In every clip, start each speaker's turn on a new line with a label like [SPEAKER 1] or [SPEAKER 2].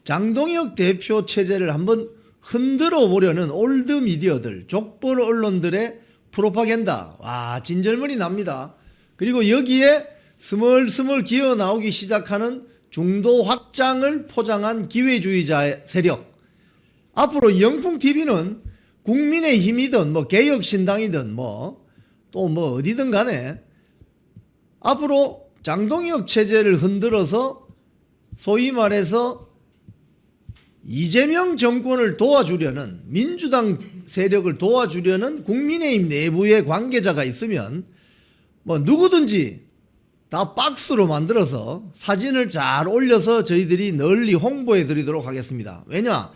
[SPEAKER 1] 장동혁 대표 체제를 한번 흔들어 보려는 올드 미디어들, 족보 언론들의 프로파간다. 와, 진절머리 납니다. 그리고 여기에 스멀스멀 기어 나오기 시작하는 중도 확장을 포장한 기회주의자 세력. 앞으로 영풍TV는 국민의힘이든 뭐 개혁신당이든 뭐 또 뭐 어디든 간에 앞으로 장동혁 체제를 흔들어서 소위 말해서 이재명 정권을 도와주려는, 민주당 세력을 도와주려는 국민의힘 내부의 관계자가 있으면 뭐 누구든지 다 박스로 만들어서 사진을 잘 올려서 저희들이 널리 홍보해 드리도록 하겠습니다. 왜냐?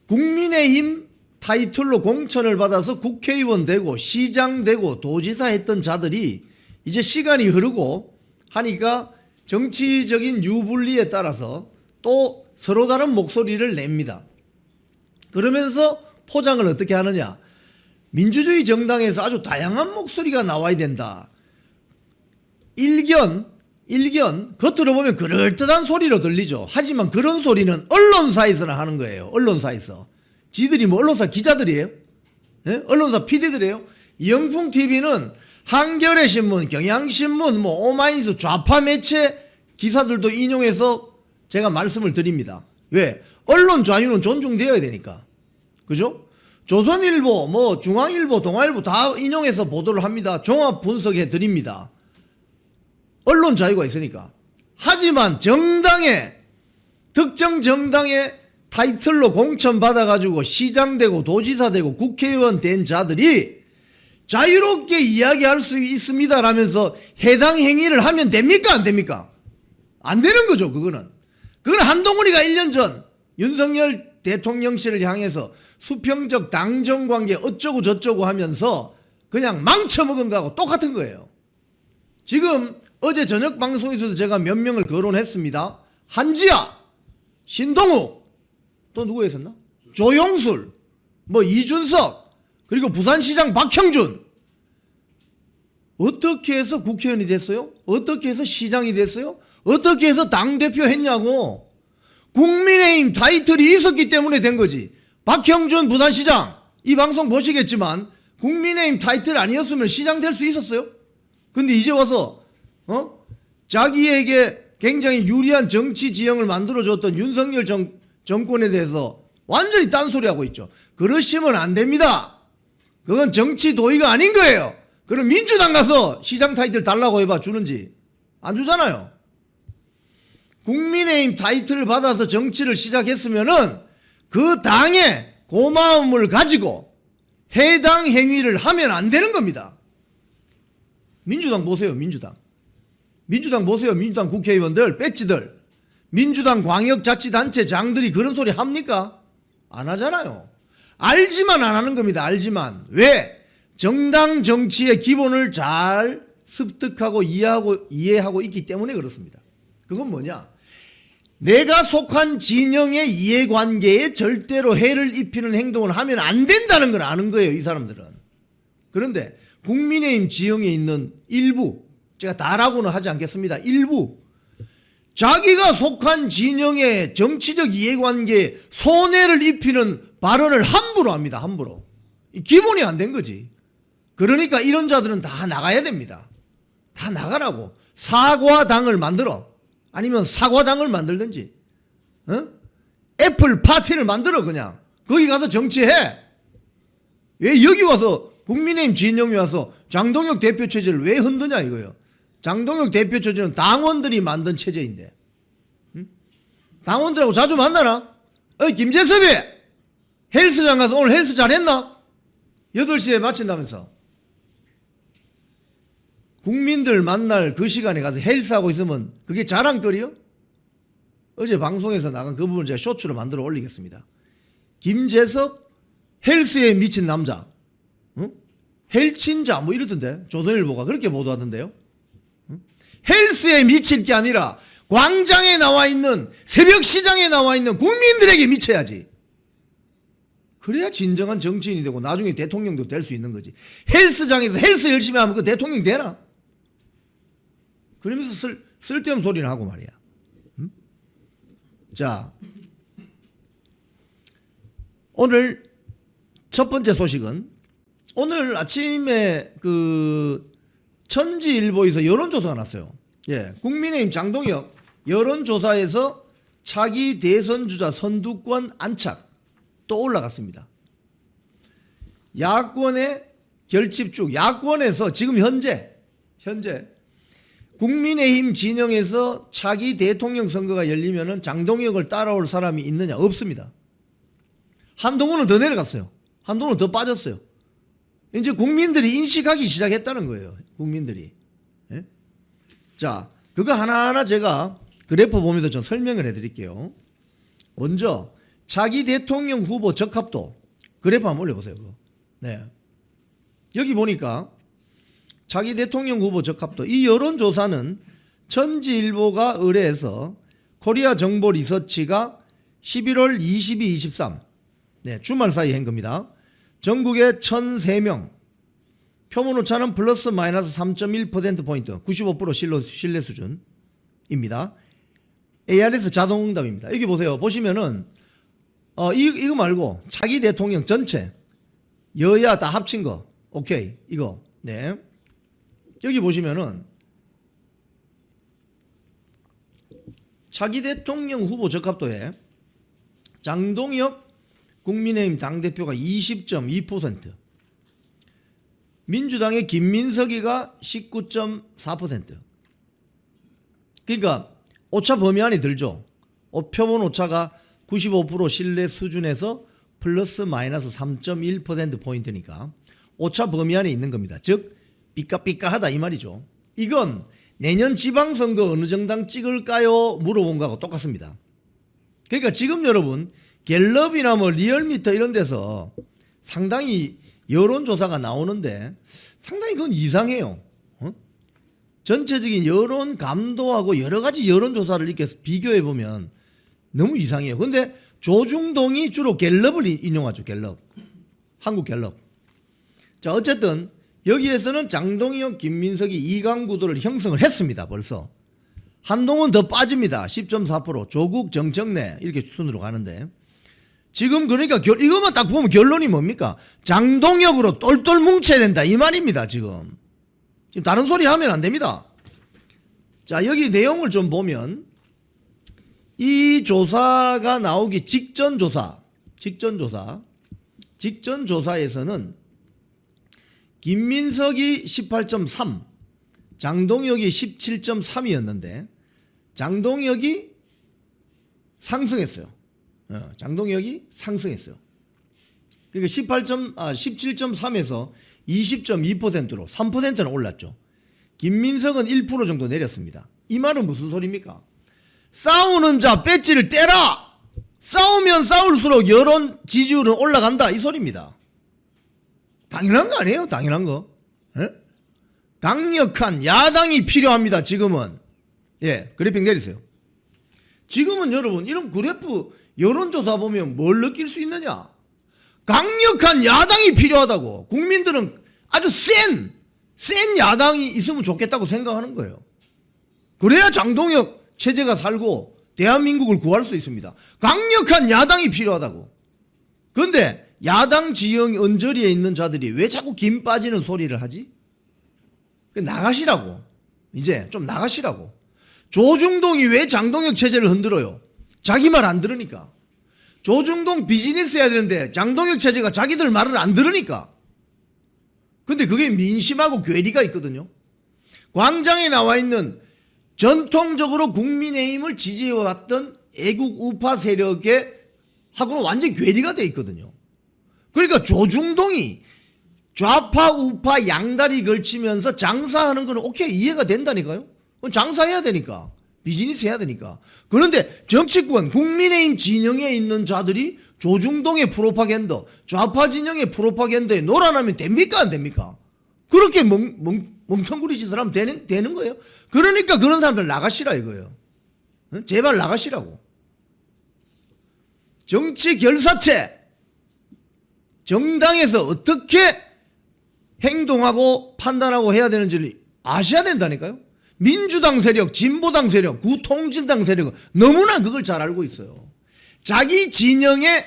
[SPEAKER 1] 국민의힘 타이틀로 공천을 받아서 국회의원 되고 시장 되고 도지사 했던 자들이 이제 시간이 흐르고 하니까 정치적인 유불리에 따라서 또 서로 다른 목소리를 냅니다. 그러면서 포장을 어떻게 하느냐? 민주주의 정당에서 아주 다양한 목소리가 나와야 된다. 일견 겉으로 보면 그럴듯한 소리로 들리죠. 하지만 그런 소리는 언론사에서나 하는 거예요. 언론사에서. 지들이 뭐 언론사 기자들이에요? 예? 언론사 PD들이에요? 영풍TV는 한겨레 신문, 경향신문, 뭐 오마이뉴스 좌파 매체 기사들도 인용해서 제가 말씀을 드립니다. 왜? 언론 자유는 존중되어야 되니까. 그죠? 조선일보, 뭐 중앙일보, 동아일보 다 인용해서 보도를 합니다. 종합 분석해 드립니다. 언론 자유가 있으니까. 하지만 정당의, 특정 정당의 타이틀로 공천 받아가지고 시장 되고 도지사 되고 국회의원 된 자들이 자유롭게 이야기할 수 있습니다 라면서 해당 행위를 하면 됩니까? 안 됩니까? 안 되는 거죠. 그건 한동훈이가 1년 전 윤석열 대통령실을 향해서 수평적 당정관계 어쩌고 저쩌고 하면서 그냥 망쳐먹은 거하고 똑같은 거예요. 지금 어제 저녁 방송에서도 제가 몇 명을 거론했습니다. 한지아, 신동욱, 또 누구 했었나? 조용술, 뭐 이준석, 그리고 부산시장 박형준. 어떻게 해서 국회의원이 됐어요? 어떻게 해서 시장이 됐어요? 어떻게 해서 당대표 했냐고. 국민의힘 타이틀이 있었기 때문에 된 거지. 박형준 부산시장, 이 방송 보시겠지만 국민의힘 타이틀 아니었으면 시장 될 수 있었어요? 근데 이제 와서 자기에게 굉장히 유리한 정치 지형을 만들어줬던 윤석열 정권에 대해서 완전히 딴소리하고 있죠. 그러시면 안 됩니다. 그건 정치 도의가 아닌 거예요. 그럼 민주당 가서 시장 타이틀 달라고 해봐. 주는지. 안 주잖아요. 국민의힘 타이틀을 받아서 정치를 시작했으면은 그 당의 고마움을 가지고 해당 행위를 하면 안 되는 겁니다. 민주당 보세요. 민주당 보세요. 민주당 국회의원들, 배지들. 민주당 광역자치단체장들이 그런 소리 합니까? 안 하잖아요. 알지만 안 하는 겁니다. 알지만. 왜? 정당 정치의 기본을 잘 습득하고 이해하고 있기 때문에 그렇습니다. 그건 뭐냐? 내가 속한 진영의 이해관계에 절대로 해를 입히는 행동을 하면 안 된다는 걸 아는 거예요. 이 사람들은. 그런데 국민의힘 지형에 있는 일부, 제가 다라고는 하지 않겠습니다. 일부, 자기가 속한 진영의 정치적 이해관계에 손해를 입히는 발언을 함부로 합니다. 함부로. 기본이 안 된 거지. 그러니까 이런 자들은 다 나가야 됩니다. 다 나가라고. 사과당을 만들어. 아니면 사과당을 만들든지. 애플 파티를 만들어 그냥. 거기 가서 정치해. 왜 여기 와서 국민의힘 진영이 와서 장동혁 대표 체제를 왜 흔드냐 이거예요. 장동혁 대표 체제는 당원들이 만든 체제인데. 당원들하고 자주 만나나? 김재섭이 헬스장 가서 오늘 헬스 잘했나? 8시에 마친다면서. 국민들 만날 그 시간에 가서 헬스하고 있으면 그게 자랑거리요? 어제 방송에서 나간 그 부분을 제가 쇼츠로 만들어 올리겠습니다. 김재섭 헬스에 미친 남자, 헬친자 뭐 이러던데. 조선일보가 그렇게 보도하던데요. 헬스에 미칠 게 아니라 광장에 나와 있는, 새벽 시장에 나와 있는 국민들에게 미쳐야지. 그래야 진정한 정치인이 되고 나중에 대통령도 될 수 있는 거지. 헬스장에서 헬스 열심히 하면 그 대통령 되나? 그러면서 쓸데없는 소리를 하고 말이야. 자, 오늘 첫 번째 소식은 오늘 아침에 그 천지일보에서 여론조사가 났어요. 예, 국민의힘 장동혁 여론조사에서 차기 대선 주자 선두권 안착 또 올라갔습니다. 야권의 결집축, 야권에서 지금 현재 국민의힘 진영에서 차기 대통령 선거가 열리면은 장동혁을 따라올 사람이 있느냐? 없습니다. 한동훈은 더 내려갔어요. 한동훈은 더 빠졌어요. 이제 국민들이 인식하기 시작했다는 거예요. 국민들이. 예? 자, 그거 하나하나 제가 그래프 보면서 좀 설명을 해드릴게요. 먼저 차기 대통령 후보 적합도 그래프 한번 올려보세요. 그거. 네. 여기 보니까 차기 대통령 후보 적합도, 이 여론조사는 천지일보가 의뢰해서 코리아 정보 리서치가 11월 22, 23 네, 주말 사이에 한 겁니다. 전국에 1,003명, 표본 오차는 플러스 마이너스 3.1%포인트, 95% 신뢰 수준입니다. ARS 자동응답입니다. 여기 보세요. 보시면은 이거 말고 차기 대통령 전체 여야 다 합친 거, 오케이, 이거. 네. 여기 보시면은 차기 대통령 후보 적합도에 장동혁 국민의힘 당대표가 20.2%, 민주당의 김민석이가 19.4%. 그러니까 오차 범위 안에 들죠. 표본 오차가 95% 신뢰 수준에서 플러스 마이너스 3.1%포인트니까 오차 범위 안에 있는 겁니다. 즉 삐까삐까하다 이 말이죠. 이건 내년 지방선거 어느 정당 찍을까요? 물어본 거하고 똑같습니다. 그러니까 지금 여러분 갤럽이나 뭐 리얼미터 이런 데서 상당히 여론조사가 나오는데 상당히 그건 이상해요. 전체적인 여론 감도하고 여러 가지 여론조사를 이렇게 비교해보면 너무 이상해요. 근데 조중동이 주로 갤럽을 인용하죠. 갤럽. 한국 갤럽. 자, 어쨌든 여기에서는 장동혁, 김민석이 2강 구도를 형성을 했습니다. 벌써. 한동훈 더 빠집니다. 10.4%, 조국, 정청래 이렇게 순으로 가는데 지금 그러니까 이것만 딱 보면 결론이 뭡니까? 장동혁으로 똘똘 뭉쳐야 된다 이 말입니다. 지금 다른 소리 하면 안 됩니다. 자, 여기 내용을 좀 보면 이 조사가 나오기 직전조사에서는 김민석이 18.3, 장동혁이 17.3이었는데 장동혁이 상승했어요. 장동혁이 상승했어요. 그러니까 17.3에서 20.2%로 3%는 올랐죠. 김민석은 1% 정도 내렸습니다. 이 말은 무슨 소리입니까? 싸우는 자 배지를 떼라! 싸우면 싸울수록 여론 지지율은 올라간다 이 소리입니다. 당연한 거 아니에요? 당연한 거. 예? 강력한 야당이 필요합니다. 지금은. 예, 그래픽 내리세요. 지금은 여러분 이런 그래프 여론조사 보면 뭘 느낄 수 있느냐? 강력한 야당이 필요하다고. 국민들은 아주 센 야당이 있으면 좋겠다고 생각하는 거예요. 그래야 장동혁 체제가 살고 대한민국을 구할 수 있습니다. 강력한 야당이 필요하다고. 그런데 야당 지형 언저리에 있는 자들이 왜 자꾸 김 빠지는 소리를 하지? 나가시라고. 이제 좀 나가시라고. 조중동이 왜 장동혁 체제를 흔들어요? 자기 말 안 들으니까. 조중동 비즈니스 해야 되는데 장동혁 체제가 자기들 말을 안 들으니까. 근데 그게 민심하고 괴리가 있거든요. 광장에 나와 있는 전통적으로 국민의힘을 지지해왔던 애국 우파 세력의 하고는 완전히 괴리가 돼 있거든요. 그러니까 조중동이 좌파 우파 양다리 걸치면서 장사하는 거는 오케이 이해가 된다니까요. 그건 장사해야 되니까. 비즈니스 해야 되니까. 그런데 정치권 국민의힘 진영에 있는 자들이 조중동의 프로파간다, 좌파 진영의 프로파간다에 놀아나면 됩니까 안 됩니까? 그렇게 멍텅구리 짓을 하면 되는 거예요. 그러니까 그런 사람들 나가시라 이거예요. 제발 나가시라고. 정치 결사체 정당에서 어떻게 행동하고 판단하고 해야 되는지를 아셔야 된다니까요. 민주당 세력, 진보당 세력, 구통진당 세력은 너무나 그걸 잘 알고 있어요. 자기 진영에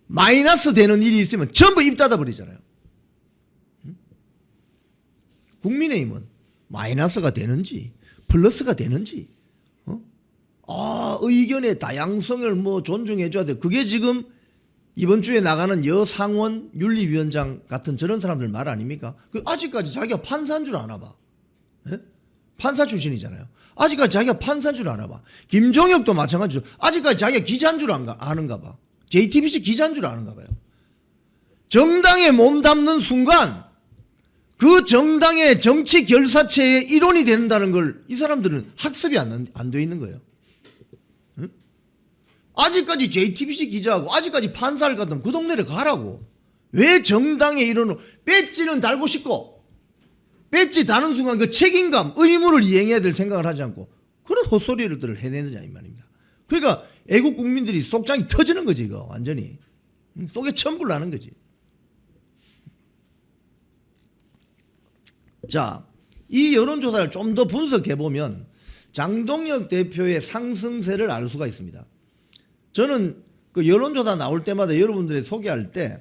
[SPEAKER 1] 마이너스 되는 일이 있으면 전부 입 닫아버리잖아요. 국민의힘은 마이너스가 되는지 플러스가 되는지 의견의 다양성을 뭐 존중해줘야 돼. 그게 지금 이번 주에 나가는 여상원 윤리위원장 같은 저런 사람들 말 아닙니까? 아직까지 자기가 판사인 줄 아나 봐. 예? 판사 출신이잖아요. 아직까지 자기가 판사인 줄 아나 봐. 김종혁도 마찬가지죠. 아직까지 자기가 기자인 줄 아는가 봐. JTBC 기자인 줄 아는가 봐요. 정당에 몸담는 순간 그 정당의 정치 결사체의 일원이 된다는 걸 이 사람들은 학습이 안 돼 있는 거예요. 응? 아직까지 JTBC 기자하고 아직까지 판사를 갔던 그 동네를 가라고. 왜 정당의 일원으로 배지는 달고 싶고 배지 다는 순간 그 책임감, 의무를 이행해야 될 생각을 하지 않고 그런 헛소리를 해내느냐 이 말입니다. 그러니까 애국 국민들이 속장이 터지는 거지 이거 완전히. 속에 천불 나는 거지. 자, 이 여론조사를 좀 더 분석해보면 장동혁 대표의 상승세를 알 수가 있습니다. 저는 그 여론조사 나올 때마다 여러분들이 소개할 때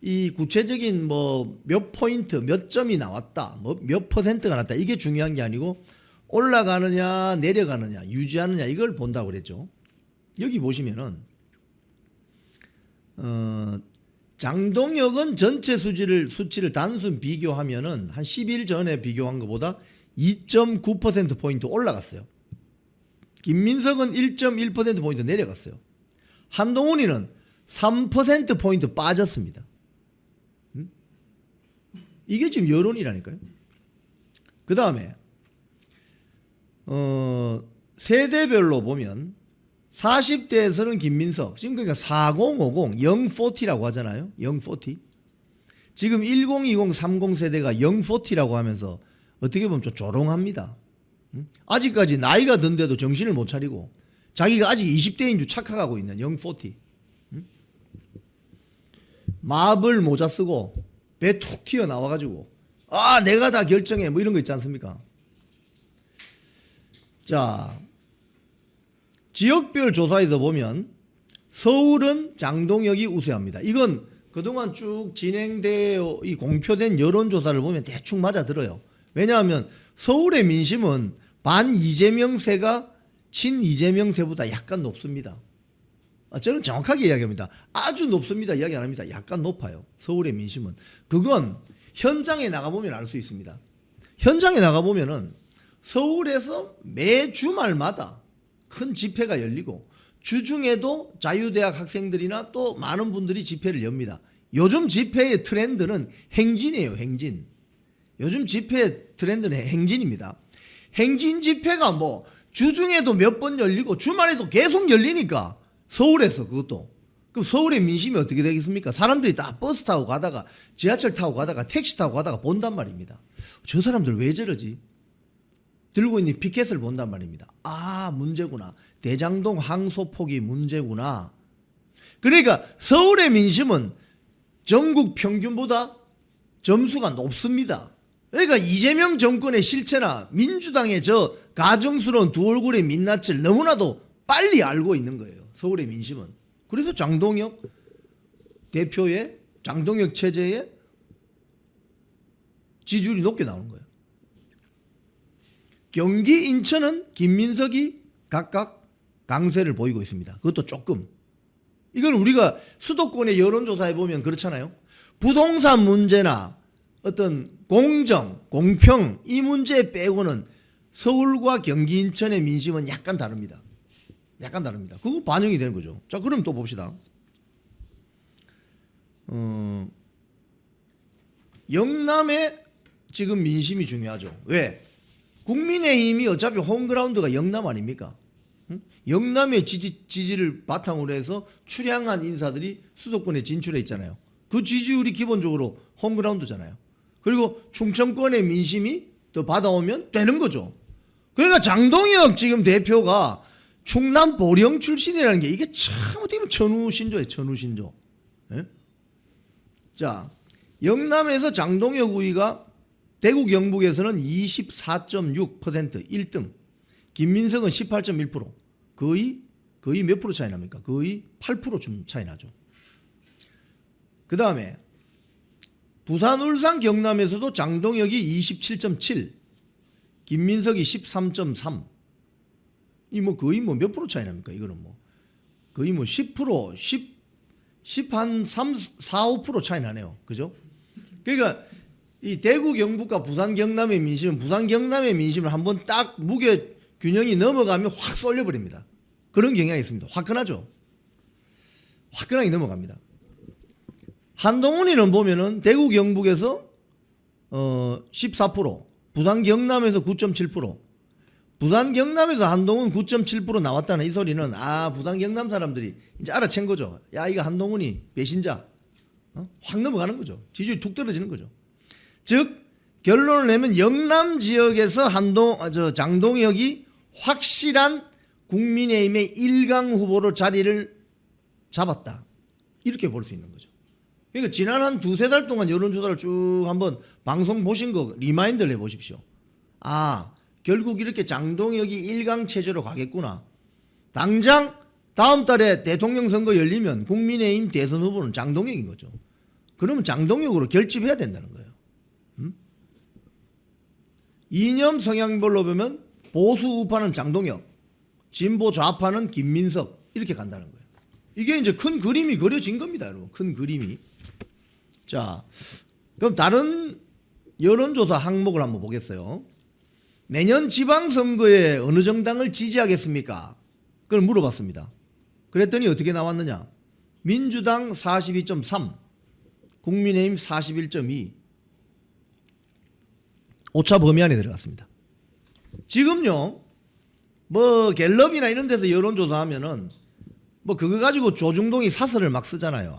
[SPEAKER 1] 이 구체적인 뭐 몇 포인트, 몇 점이 나왔다, 뭐 몇 퍼센트가 났다 이게 중요한 게 아니고 올라가느냐, 내려가느냐, 유지하느냐 이걸 본다고 그랬죠. 여기 보시면은 장동혁은 전체 수치를 단순 비교하면은 한 10일 전에 비교한 것보다 2.9%포인트 올라갔어요. 김민석은 1.1%포인트 내려갔어요. 한동훈이는 3%포인트 빠졌습니다. 이게 지금 여론이라니까요. 그 다음에 세대별로 보면 40대에서는 김민석, 지금 그러니까 4050, 영포티라고 하잖아요. 영포티. 지금 1020, 30 세대가 영포티라고 하면서 어떻게 보면 좀 조롱합니다. 아직까지 나이가 든데도 정신을 못 차리고 자기가 아직 20대인 줄 착각하고 있는 영포티. 마블 모자 쓰고 배 툭 튀어나와가지고 내가 다 결정해 뭐 이런 거 있지 않습니까? 자, 지역별 조사에서 보면 서울은 장동혁이 우세합니다. 이건 그동안 쭉 진행되어 공표된 여론조사를 보면 대충 맞아들어요. 왜냐하면 서울의 민심은 반 이재명세가 친 이재명세보다 약간 높습니다. 저는 정확하게 이야기합니다. 아주 높습니다 이야기 안 합니다. 약간 높아요. 서울의 민심은. 그건 현장에 나가보면 알 수 있습니다. 현장에 나가보면은 서울에서 매 주말마다 큰 집회가 열리고 주중에도 자유대학 학생들이나 또 많은 분들이 집회를 엽니다. 요즘 집회의 트렌드는 행진이에요. 행진. 요즘 집회 트렌드는 행진입니다. 행진 집회가 뭐 주중에도 몇 번 열리고 주말에도 계속 열리니까 서울에서 그것도. 그럼 서울의 민심이 어떻게 되겠습니까? 사람들이 다 버스 타고 가다가 지하철 타고 가다가 택시 타고 가다가 본단 말입니다. 저 사람들 왜 저러지? 들고 있는 피켓을 본단 말입니다. 문제구나. 대장동 항소폭이 문제구나. 그러니까 서울의 민심은 전국 평균보다 점수가 높습니다. 그러니까 이재명 정권의 실체나 민주당의 저 가정스러운 두 얼굴의 민낯을 너무나도 빨리 알고 있는 거예요. 서울의 민심은. 그래서 장동혁 대표의 장동혁 체제의 지지율이 높게 나오는 거예요. 경기, 인천은 김민석이 각각 강세를 보이고 있습니다. 그것도 조금. 이건 우리가 수도권의 여론조사에 보면 그렇잖아요. 부동산 문제나 어떤 공정, 공평 이 문제 빼고는 서울과 경기, 인천의 민심은 약간 다릅니다. 약간 다릅니다. 그거 반영이 되는 거죠. 자, 그럼 또 봅시다. 영남의 지금 민심이 중요하죠. 왜? 국민의힘이 어차피 홈그라운드가 영남 아닙니까? 영남의 지지를 바탕으로 해서 출향한 인사들이 수도권에 진출해 있잖아요. 그 지지율이 기본적으로 홈그라운드잖아요. 그리고 충청권의 민심이 더 받아오면 되는 거죠. 그러니까 장동혁 지금 대표가 충남 보령 출신이라는 게 이게 참 어떻게 보면 천우신조예요. 천우신조. 네? 자, 영남에서 장동혁 후위가 대구 경북에서는 24.6% 1등. 김민석은 18.1%. 거의 몇 프로 차이 납니까? 거의 8%좀 차이 나죠. 그 다음에 부산, 울산, 경남에서도 장동혁이 27.7, 김민석이 13.3. 이 뭐 거의 뭐 몇 프로 차이 납니까? 이거는 뭐 거의 뭐 10%, 10한 3, 4, 5% 차이 나네요. 그죠? 그러니까 이 대구, 경북과 부산, 경남의 민심은 부산, 경남의 민심을 한번 딱 무게 균형이 넘어가면 확 쏠려버립니다. 그런 경향이 있습니다. 화끈하죠? 화끈하게 넘어갑니다. 한동훈이는 보면은 대구, 경북에서 14%, 부산, 경남에서 9.7%, 부산, 경남에서 한동훈 9.7% 나왔다는 이 소리는 부산, 경남 사람들이 이제 알아챈 거죠. 야, 이거 한동훈이 배신자. 확 넘어가는 거죠. 지지율이 툭 떨어지는 거죠. 즉 결론을 내면 영남 지역에서 장동혁이 확실한 국민의힘의 1강 후보로 자리를 잡았다. 이렇게 볼 수 있는 거죠. 그러니까 지난 한 두세 달 동안 여론조사를 쭉 한번 방송 보신 거 리마인드를 해보십시오. 결국 이렇게 장동혁이 1강 체제로 가겠구나. 당장 다음 달에 대통령 선거 열리면 국민의힘 대선 후보는 장동혁인 거죠. 그러면 장동혁으로 결집해야 된다는 거예요. 이념 성향별로 보면 보수 우파는 장동혁, 진보 좌파는 김민석 이렇게 간다는 거예요. 이게 이제 큰 그림이 그려진 겁니다, 여러분. 큰 그림이. 자, 그럼 다른 여론조사 항목을 한번 보겠어요. 내년 지방선거에 어느 정당을 지지하겠습니까? 그걸 물어봤습니다. 그랬더니 어떻게 나왔느냐? 민주당 42.3, 국민의힘 41.2. 오차 범위 안에 들어갔습니다. 지금요, 뭐 갤럽이나 이런 데서 여론조사하면은 뭐 그거 가지고 조중동이 사설을 막 쓰잖아요.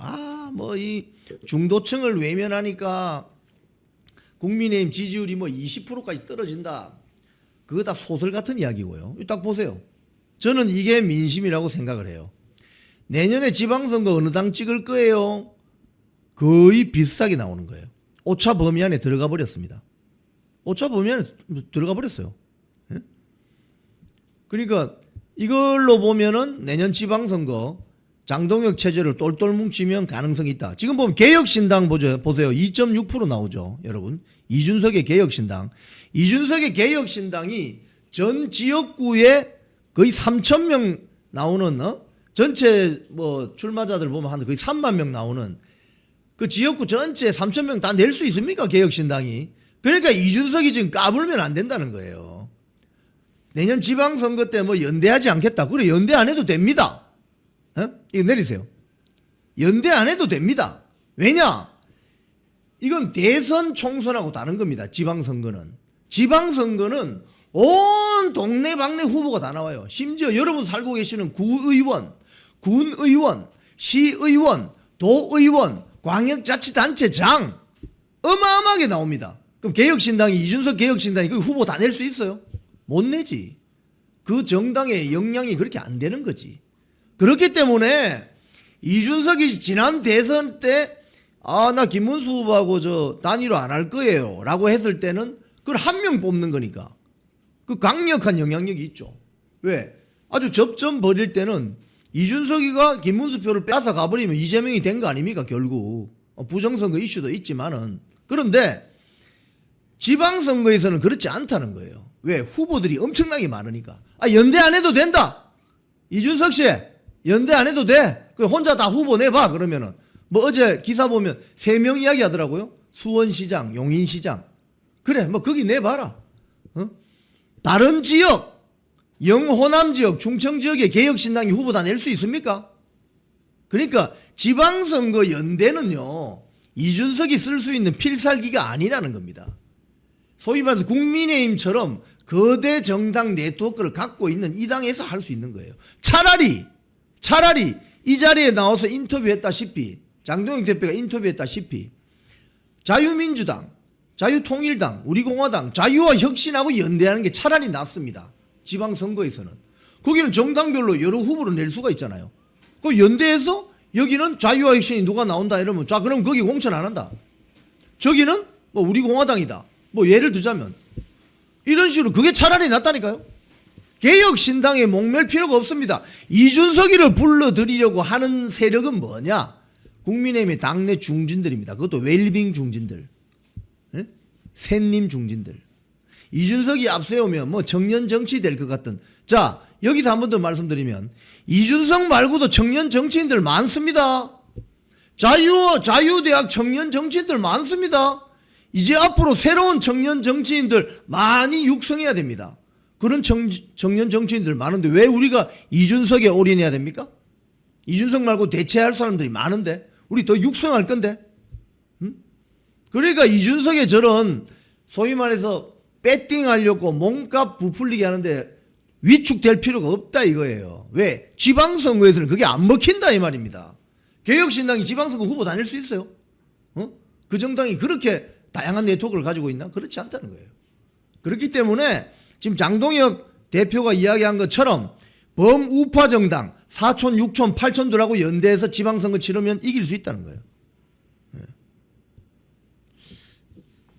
[SPEAKER 1] 뭐 이 중도층을 외면하니까 국민의힘 지지율이 뭐 20%까지 떨어진다. 그거 다 소설 같은 이야기고요. 딱 보세요. 저는 이게 민심이라고 생각을 해요. 내년에 지방선거 어느 당 찍을 거예요? 거의 비슷하게 나오는 거예요. 오차 범위 안에 들어가 버렸습니다. 오차 범위 안에 들어가 버렸어요. 예? 그러니까 이걸로 보면은 내년 지방선거 장동혁 체제를 똘똘 뭉치면 가능성이 있다. 지금 보면 개혁신당 보세요. 2.6% 나오죠. 여러분. 이준석의 개혁신당. 이준석의 개혁신당이 전 지역구에 거의 3,000명 나오는 전체 뭐 출마자들 보면 한 거의 3만 명 나오는 그 지역구 전체 3,000명 다 낼 수 있습니까? 개혁신당이. 그러니까 이준석이 지금 까불면 안 된다는 거예요. 내년 지방선거 때 뭐 연대하지 않겠다. 그래, 연대 안 해도 됩니다. 이거 내리세요. 연대 안 해도 됩니다. 왜냐? 이건 대선 총선하고 다른 겁니다. 지방선거는. 지방선거는 온 동네방네 후보가 다 나와요. 심지어 여러분 살고 계시는 구의원, 군의원, 시의원, 도의원, 광역자치단체장 어마어마하게 나옵니다. 그럼 개혁신당이 이준석 개혁신당이 그 후보 다 낼 수 있어요? 못 내지. 그 정당의 역량이 그렇게 안 되는 거지. 그렇기 때문에 이준석이 지난 대선 때 나 김문수 후보하고 단일화 안 할 거예요 라고 했을 때는 그걸 한 명 뽑는 거니까 그 강력한 영향력이 있죠. 왜? 아주 접점 벌일 때는 이준석이가 김문수 표를 뺏어 가버리면 이재명이 된 거 아닙니까? 결국 부정선거 이슈도 있지만은. 그런데 지방선거에서는 그렇지 않다는 거예요. 왜? 후보들이 엄청나게 많으니까. 연대 안 해도 된다. 이준석 씨 연대 안 해도 돼. 혼자 다 후보 내봐. 그러면은 뭐 어제 기사 보면 3명 이야기 하더라고요. 수원시장, 용인시장. 그래, 뭐 거기 내봐라. 다른 지역, 영호남 지역, 충청 지역의 개혁신당이 후보 다 낼 수 있습니까? 그러니까 지방선거 연대는요, 이준석이 쓸 수 있는 필살기가 아니라는 겁니다. 소위 말해서 국민의힘처럼 거대 정당 네트워크를 갖고 있는 이 당에서 할 수 있는 거예요. 차라리 이 자리에 나와서 인터뷰했다시피, 장동혁 대표가 인터뷰했다시피 자유민주당, 자유통일당, 우리공화당, 자유와 혁신하고 연대하는 게 차라리 낫습니다. 지방선거에서는. 거기는 정당별로 여러 후보를 낼 수가 있잖아요. 그 연대해서 여기는 자유와 혁신이 누가 나온다 이러면 자 그럼 거기 공천 안 한다. 저기는 뭐 우리공화당이다. 뭐 예를 들자면 이런 식으로 그게 차라리 낫다니까요. 개혁신당에 목맬 필요가 없습니다. 이준석이를 불러들이려고 하는 세력은 뭐냐? 국민의힘의 당내 중진들입니다. 그것도 웰빙 중진들, 샌님 중진들. 이준석이 앞세우면 뭐 청년 정치 될 것 같은. 자, 여기서 한 번 더 말씀드리면 이준석 말고도 청년 정치인들 많습니다. 자유대학 청년 정치인들 많습니다. 이제 앞으로 새로운 청년 정치인들 많이 육성해야 됩니다. 그런 청년 정치인들 많은데 왜 우리가 이준석에 올인해야 됩니까? 이준석 말고 대체할 사람들이 많은데 우리 더 육성할 건데. 그러니까 이준석의 저런 소위 말해서 배팅하려고 몸값 부풀리게 하는데 위축될 필요가 없다 이거예요. 왜? 지방선거에서는 그게 안 먹힌다 이 말입니다. 개혁신당이 지방선거 후보 다닐 수 있어요? 그 정당이 그렇게 다양한 네트워크를 가지고 있나? 그렇지 않다는 거예요. 그렇기 때문에 지금 장동혁 대표가 이야기한 것처럼 범우파 정당 4촌, 6촌, 8촌들하고 연대해서 지방선거 치르면 이길 수 있다는 거예요.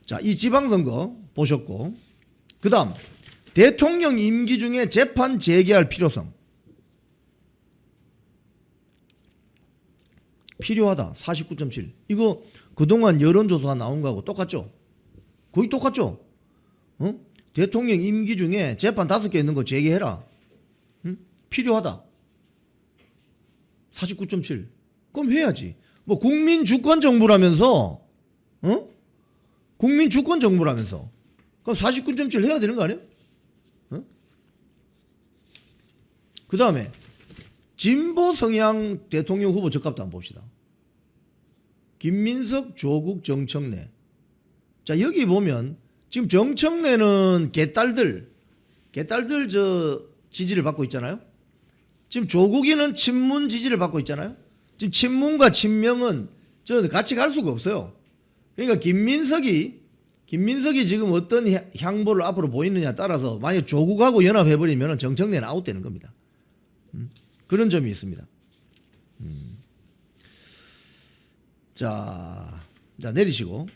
[SPEAKER 1] 자, 이 지방선거 보셨고, 그 다음 대통령 임기 중에 재판 재개할 필요성. 필요하다. 49.7. 이거 그동안 여론조사가 나온 거하고 똑같죠? 거의 똑같죠? 대통령 임기 중에 재판 5개 있는 거 재개해라. 필요하다. 49.7. 그럼 해야지. 뭐 국민 주권 정부라면서, 국민 주권 정부라면서. 그럼 49.7 해야 되는 거 아니에요? 그 다음에 진보 성향 대통령 후보 적합도 한번 봅시다. 김민석, 조국, 정청래. 자, 여기 보면 지금 정청래는 개딸들 저 지지를 받고 있잖아요. 지금 조국이는 친문 지지를 받고 있잖아요. 지금 친문과 친명은 저 같이 갈 수가 없어요. 그러니까 김민석이 지금 어떤 향보를 앞으로 보이느냐에 따라서 만약 조국하고 연합해버리면 정청래는 아웃되는 겁니다. 그런 점이 있습니다. 자, 내리시고.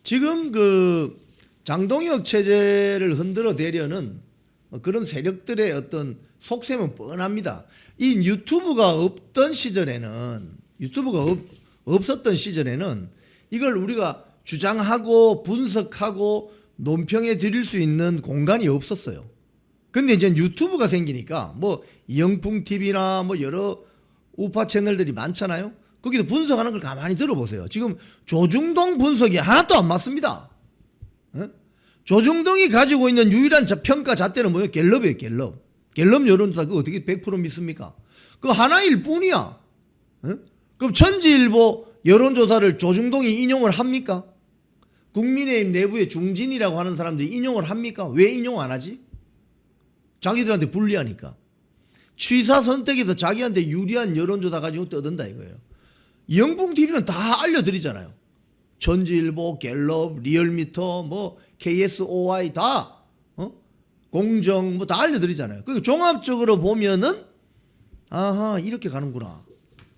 [SPEAKER 1] 지금 그 장동혁 체제를 흔들어 대려는 그런 세력들의 어떤 속셈은 뻔합니다. 이 유튜브가 없던 시절에는, 없었던 시절에는 이걸 우리가 주장하고 분석하고 논평해 드릴 수 있는 공간이 없었어요. 근데 이제 유튜브가 생기니까 뭐 영풍 TV나 뭐 여러 우파 채널들이 많잖아요. 거기서 분석하는 걸 가만히 들어보세요. 지금 조중동 분석이 하나도 안 맞습니다. 조중동이 가지고 있는 유일한 평가 잣대는 뭐예요? 갤럽이에요, 갤럽. 갤럽 여론조사 그거 어떻게 100% 믿습니까? 그거 하나일 뿐이야. 그럼 천지일보 여론조사를 조중동이 인용을 합니까? 국민의힘 내부의 중진이라고 하는 사람들이 인용을 합니까? 왜 인용 안 하지? 자기들한테 불리하니까. 취사 선택에서 자기한테 유리한 여론조사 가지고 떠든다 이거예요. 영풍TV는 다 알려드리잖아요. 천지일보, 갤럽, 리얼미터, 뭐 KSOI 다 공정 뭐 다 알려드리잖아요. 그러니까 종합적으로 보면은 아하 이렇게 가는구나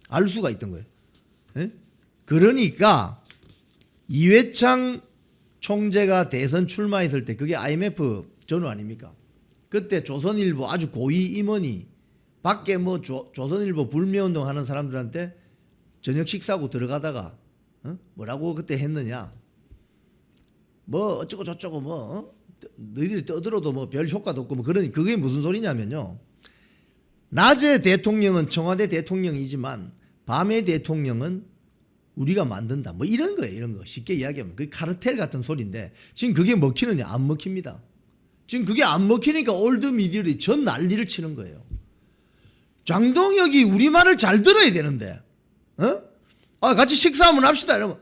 [SPEAKER 1] 알 수가 있던 거예요. 에? 그러니까 이회창 총재가 대선 출마했을 때 그게 IMF 전후 아닙니까? 그때 조선일보 아주 고위 임원이 밖에 뭐 조선일보 불매운동 하는 사람들한테 저녁 식사하고 들어가다가 뭐라고 그때 했느냐? 뭐 어쩌고 저쩌고 뭐 너희들이 떠들어도 뭐 별 효과도 없고 뭐 그러니 그게 무슨 소리냐면요. 낮에 대통령은 청와대 대통령이지만 밤에 대통령은 우리가 만든다. 뭐 이런 거예요. 이런 거 쉽게 이야기하면 그게 카르텔 같은 소리인데 지금 그게 먹히느냐? 안 먹힙니다. 지금 그게 안 먹히니까 올드 미디어들이 전 난리를 치는 거예요. 장동혁이 우리말을 잘 들어야 되는데 같이 식사 한번 합시다 이러면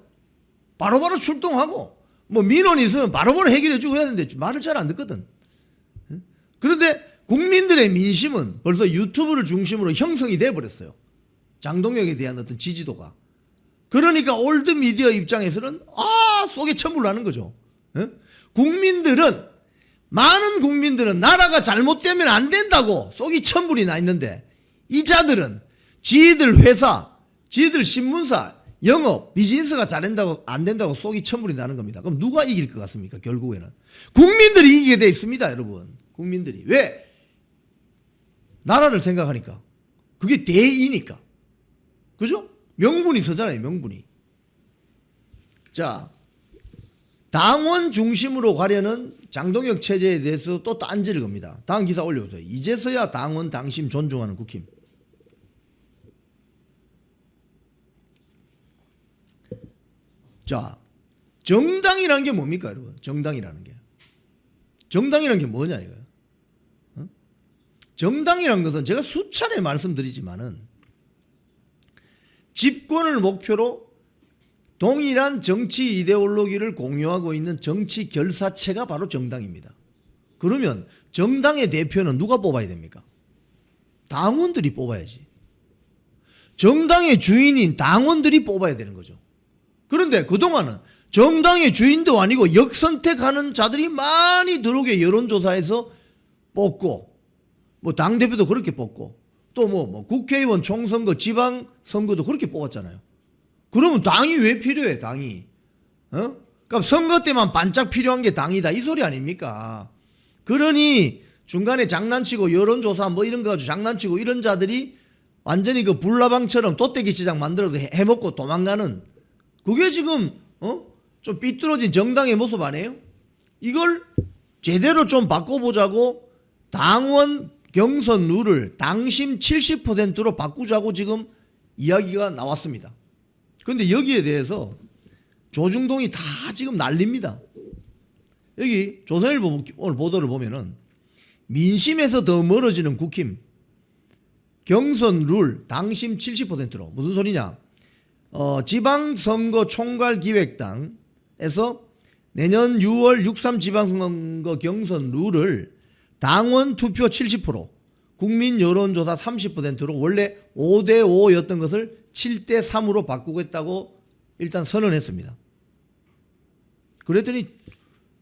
[SPEAKER 1] 바로바로 출동하고 뭐 민원이 있으면 바로바로 해결해주고 해야 되는데 말을 잘 안 듣거든. 그런데 국민들의 민심은 벌써 유튜브를 중심으로 형성이 돼버렸어요. 장동혁에 대한 어떤 지지도가. 그러니까 올드 미디어 입장에서는 속에 천불 나는 거죠. 많은 국민들은 나라가 잘못되면 안 된다고 속이 천불이 나 있는데 이 자들은 지들 회사, 지들 신문사 영업, 비즈니스가 잘 된다고 안 된다고 속이 천불이 나는 겁니다. 그럼 누가 이길 것 같습니까? 결국에는 국민들이 이기게 돼 있습니다, 여러분. 국민들이. 왜? 나라를 생각하니까. 그게 대의니까. 그죠? 명분이 서잖아요, 명분이. 자, 당원 중심으로 가려는 장동혁 체제에 대해서 또 딴지를 겁니다. 다음 기사 올려보세요. 이제서야 당원 당심 존중하는 국힘. 자, 정당이라는 게 뭡니까, 여러분? 정당이라는 게. 정당이라는 게 뭐냐, 이거예요. 어? 정당이라는 것은 제가 수차례 말씀드리지만은 집권을 목표로 동일한 정치 이데올로기를 공유하고 있는 정치 결사체가 바로 정당입니다. 그러면 정당의 대표는 누가 뽑아야 됩니까? 당원들이 뽑아야지. 정당의 주인인 당원들이 뽑아야 되는 거죠. 그런데 그동안은 정당의 주인도 아니고 역선택하는 자들이 많이 들어오게 여론조사에서 뽑고, 뭐 당대표도 그렇게 뽑고, 또 뭐 국회의원 총선거, 지방선거도 그렇게 뽑았잖아요. 그러면 당이 왜 필요해, 당이? 그러니까 선거 때만 반짝 필요한 게 당이다, 이 소리 아닙니까? 그러니 중간에 장난치고 여론조사 뭐 이런 거 가지고 장난치고 이런 자들이 완전히 그 불나방처럼 돗대기 시장 만들어서 해먹고 도망가는, 그게 지금 좀 삐뚤어진 정당의 모습 아니에요? 이걸 제대로 좀 바꿔보자고 당원 경선 룰을 당심 70%로 바꾸자고 지금 이야기가 나왔습니다. 그런데 여기에 대해서 조중동이 다 지금 난립니다. 여기 조선일보 오늘 보도를 보면은 민심에서 더 멀어지는 국힘, 경선 룰 당심 70%로. 무슨 소리냐? 지방선거 총괄기획당에서 내년 6월 6.3 지방선거 경선 룰을 당원 투표 70%, 국민 여론조사 30%로 원래 5대5였던 것을 7대3으로 바꾸겠다고 일단 선언했습니다. 그랬더니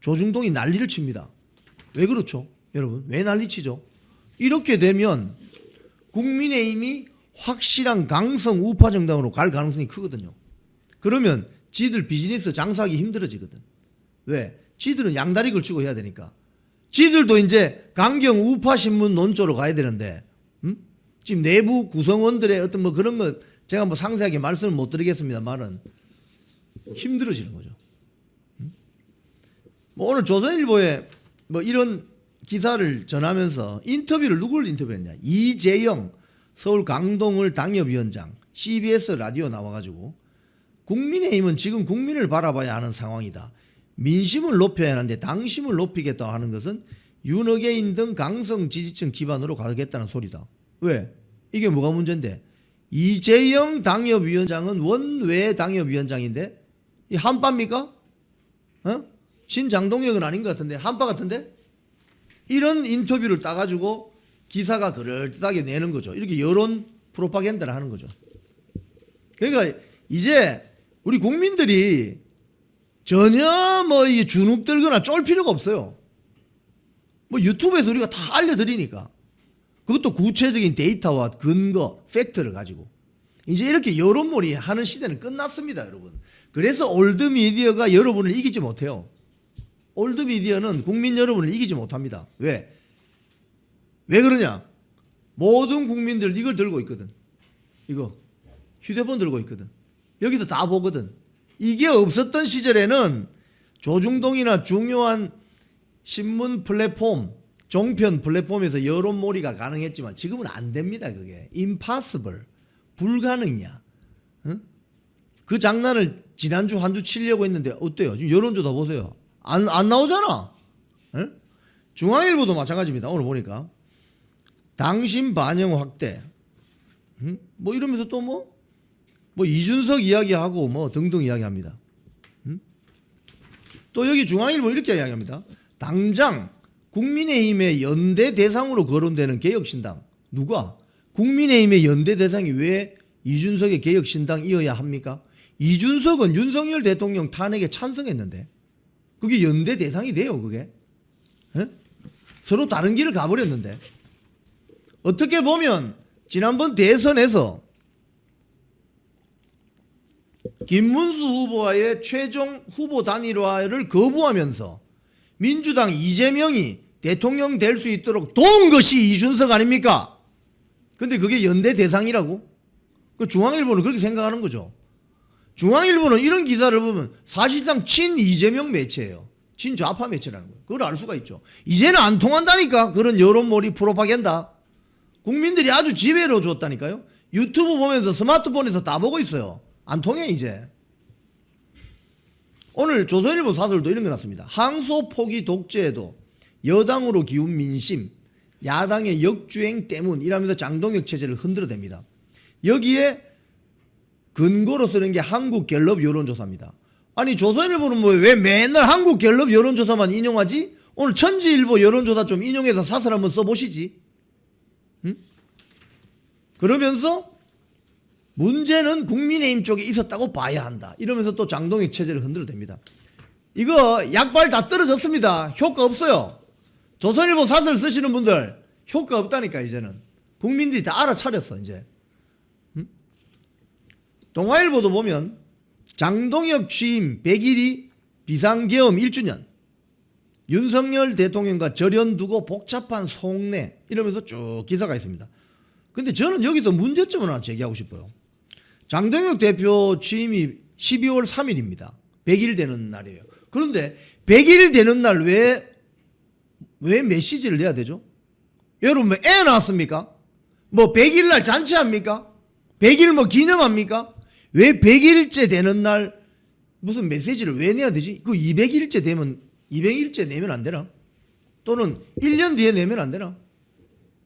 [SPEAKER 1] 조중동이 난리를 칩니다. 왜 그렇죠? 여러분, 왜 난리치죠? 이렇게 되면 국민의힘이 확실한 강성 우파 정당으로 갈 가능성이 크거든요. 그러면 지들 비즈니스 장사하기 힘들어지거든. 왜? 지들은 양다리 걸치고 해야 되니까. 지들도 이제 강경 우파 신문 논조로 가야 되는데, 지금 내부 구성원들의 어떤 뭐 그런 거 제가 뭐 상세하게 말씀을 못 드리겠습니다만은 힘들어지는 거죠. 뭐 오늘 조선일보에 뭐 이런 기사를 전하면서 인터뷰를 누구를 인터뷰했냐? 이재영 서울 강동을 당협위원장 CBS 라디오 나와가지고 국민의힘은 지금 국민을 바라봐야 하는 상황이다. 민심을 높여야 하는데 당심을 높이겠다 하는 것은 윤어게인 등 강성 지지층 기반으로 가겠다는 소리다. 왜? 이게 뭐가 문제인데? 이재영 당협위원장은 원외 당협위원장인데 이 한파입니까? 신장동혁은 아닌 것 같은데 한파 같은데? 이런 인터뷰를 따가지고 기사가 그럴듯하게 내는 거죠. 이렇게 여론 프로파간다를 하는 거죠. 그러니까 이제 우리 국민들이 전혀 뭐 이 주눅 들거나 쫄 필요가 없어요. 뭐 유튜브에서 우리가 다 알려드리니까. 그것도 구체적인 데이터와 근거, 팩트를 가지고. 이제 이렇게 여론몰이 하는 시대는 끝났습니다, 여러분. 그래서 올드미디어가 여러분을 이기지 못해요. 올드미디어는 국민 여러분을 이기지 못합니다. 왜? 왜 그러냐? 모든 국민들 이걸 들고 있거든. 이거 휴대폰 들고 있거든. 여기서 다 보거든. 이게 없었던 시절에는 조중동이나 중요한 신문 플랫폼, 종편 플랫폼에서 여론몰이가 가능했지만 지금은 안 됩니다. 그게 impossible, 불가능이야. 그 장난을 지난주 한 주 치려고 했는데 어때요? 지금 여론조사 보세요. 안 나오잖아. 중앙일보도 마찬가지입니다. 오늘 보니까 당심 반영 확대, 뭐 이러면서 또 뭐 이준석 이야기하고 뭐 등등 이야기합니다. 또 여기 중앙일보 이렇게 이야기합니다. 당장 국민의힘의 연대 대상으로 거론되는 개혁신당, 누가? 국민의힘의 연대 대상이 왜 이준석의 개혁신당이어야 합니까? 이준석은 윤석열 대통령 탄핵에 찬성했는데 그게 연대 대상이 돼요, 그게? 서로 다른 길을 가버렸는데. 어떻게 보면 지난번 대선에서 김문수 후보와의 최종 후보 단일화를 거부하면서 민주당 이재명이 대통령 될 수 있도록 도운 것이 이준석 아닙니까? 근데 그게 연대 대상이라고? 그 중앙일보는 그렇게 생각하는 거죠. 중앙일보는 이런 기사를 보면 사실상 친 이재명 매체예요. 친 좌파 매체라는 거예요. 그걸 알 수가 있죠. 이제는 안 통한다니까. 그런 여론몰이 프로파간다. 국민들이 아주 지배로 줬다니까요. 유튜브 보면서 스마트폰에서 다 보고 있어요. 안 통해 이제. 오늘 조선일보 사설도 이런 거 났습니다. 항소 포기 독재에도 여당으로 기운 민심, 야당의 역주행 때문 이라면서 장동혁 체제를 흔들어댑니다. 여기에 근거로 쓰는 게 한국갤럽 여론조사입니다. 아니 조선일보는 뭐 왜 맨날 한국갤럽 여론조사만 인용하지? 오늘 천지일보 여론조사 좀 인용해서 사설 한번 써보시지. 응? 그러면서 문제는 국민의힘 쪽에 있었다고 봐야 한다. 이러면서 또 장동혁 체제를 흔들어댑니다. 이거 약발 다 떨어졌습니다. 효과 없어요. 조선일보 사설 쓰시는 분들 효과 없다니까 이제는. 국민들이 다 알아차렸어 이제. 동아일보도 보면 장동혁 취임 100일이 비상계엄 1주년, 윤석열 대통령과 절연 두고 복잡한 속내 이러면서 쭉 기사가 있습니다. 근데 저는 여기서 문제점을 하나 제기하고 싶어요. 장동혁 대표 취임이 12월 3일입니다. 100일 되는 날이에요. 그런데 100일 되는 날 왜 메시지를 내야 되죠? 여러분 애 낳았습니까? 뭐 100일 날 잔치합니까? 100일 뭐 기념합니까? 왜 100일째 되는 날 무슨 메시지를 왜 내야 되지? 그 200일째 되면 200일째 내면 안 되나? 또는 1년 뒤에 내면 안 되나?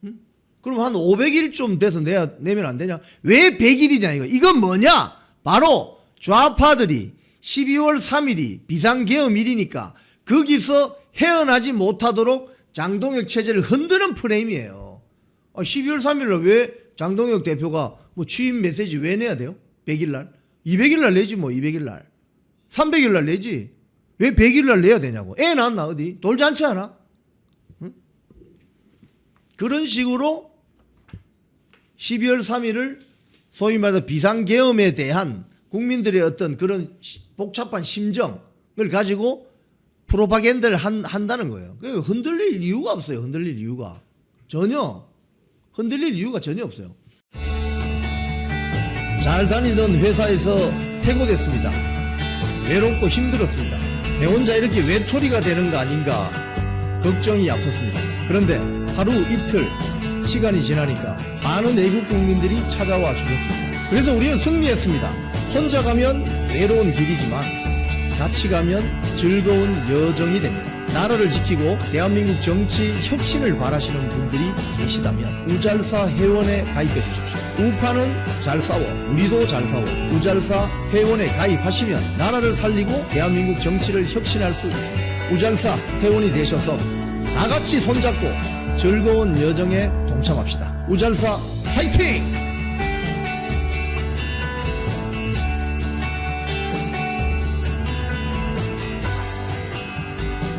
[SPEAKER 1] 응? 그럼 한 500일 좀 돼서 내면 안 되냐? 왜 100일이냐 이거. 이건 뭐냐? 바로 좌파들이 12월 3일이 비상계엄일이니까 거기서 헤어나지 못하도록 장동혁 체제를 흔드는 프레임이에요. 12월 3일날 왜 장동혁 대표가 뭐 취임 메시지 왜 내야 돼요? 100일날? 200일날 내지 뭐 200일날. 300일날 내지. 왜 100일날 내야 되냐고. 애 낳았나 어디? 돌잔치 하나? 응? 그런 식으로 12월 3일을 소위 말해서 비상계엄에 대한 국민들의 어떤 그런 복잡한 심정을 가지고 프로파간다를 한다는 거예요. 흔들릴 이유가 없어요. 흔들릴 이유가. 전혀. 흔들릴 이유가 전혀 없어요. 잘 다니던 회사에서 해고됐습니다. 외롭고 힘들었습니다. 내 혼자 이렇게 외톨이가 되는 거 아닌가 걱정이 앞섰습니다. 그런데 하루 이틀 시간이 지나니까 많은 외국 국민들이 찾아와 주셨습니다. 그래서 우리는 승리했습니다. 혼자 가면 외로운 길이지만 같이 가면 즐거운 여정이 됩니다. 나라를 지키고 대한민국 정치 혁신을 바라시는 분들이 계시다면 우잘사 회원에 가입해 주십시오. 우파는 잘 싸워, 우리도 잘 싸워. 우잘사 회원에 가입하시면 나라를 살리고 대한민국 정치를 혁신할 수 있습니다. 우잘사 회원이 되셔서 다 같이 손잡고 즐거운 여정에 동참합시다. 우잘사 화이팅!